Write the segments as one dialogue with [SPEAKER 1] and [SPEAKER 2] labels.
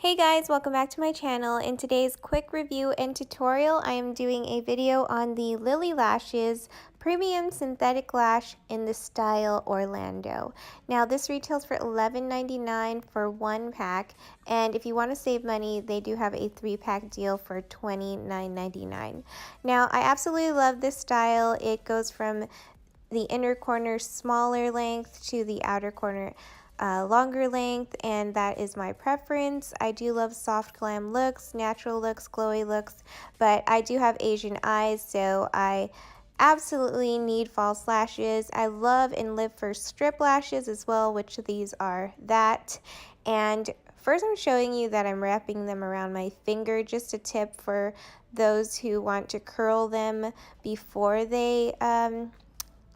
[SPEAKER 1] Hey guys, welcome back to my channel. In today's quick review and tutorial, I am doing a video on the Lilly Lashes Premium Synthetic Lash in the style Orlando. Now this retails for $11.99 for one pack, and if you want to save money, they do have a 3-pack deal for $29.99. Now I absolutely love this style. It goes from the inner corner smaller length to the outer corner longer length, and that is my preference. I do love soft glam looks, natural looks, glowy looks, but I do have Asian eyes, so I absolutely need false lashes. I love and live for strip lashes as well, which these are that. And first I'm showing you that I'm wrapping them around my finger, just a tip for those who want to curl them before they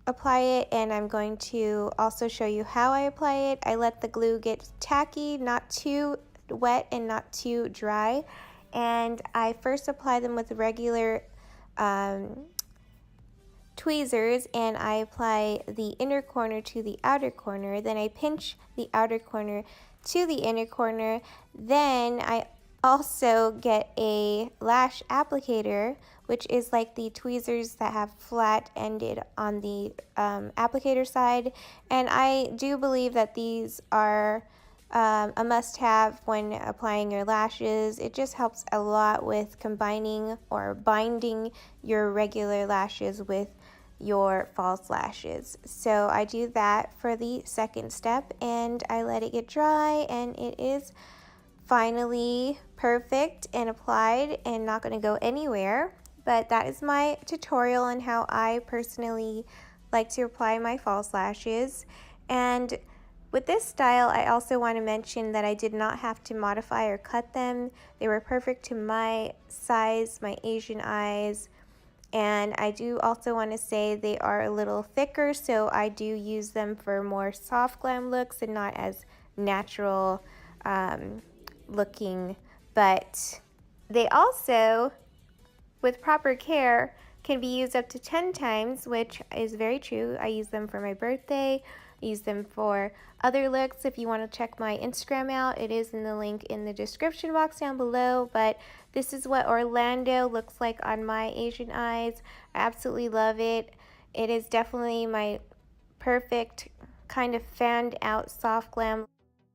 [SPEAKER 1] apply it, and I'm going to also show you how I apply it. I let the glue get tacky, not too wet and not too dry, and I first apply them with regular tweezers, and I apply the inner corner to the outer corner, then I pinch the outer corner to the inner corner, then I also get a lash applicator, which is like the tweezers that have flat ended on the applicator side, and I do believe that these are a must-have when applying your lashes. It just helps a lot with combining or binding your regular lashes with your false lashes. So I do that for the second step, and I let it get dry, and it is finally perfect and applied and not going to go anywhere. But that is my tutorial on how I personally like to apply my false lashes. And with this style, I also want to mention that I did not have to modify or cut them. They were perfect to my size, my Asian eyes. And I do also want to say they are a little thicker, so I do use them for more soft glam looks and not as natural looking. But they also, with proper care, can be used up to 10 times, which is very true. I use them for my birthday. I use them for other looks. If you want to check my Instagram out, it is in the link in the description box down below. But this is what Orlando looks like on my Asian eyes. I absolutely love it. It is definitely my perfect kind of fanned out soft glam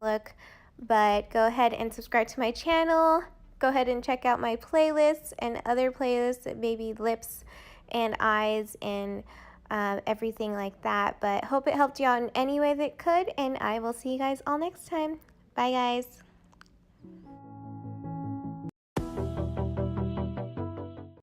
[SPEAKER 1] look. But go ahead and subscribe to my channel. Go ahead and check out my playlists and other playlists, maybe lips and eyes and everything like that. But hope it helped you out in any way that it could, and I will see you guys all next time. Bye guys.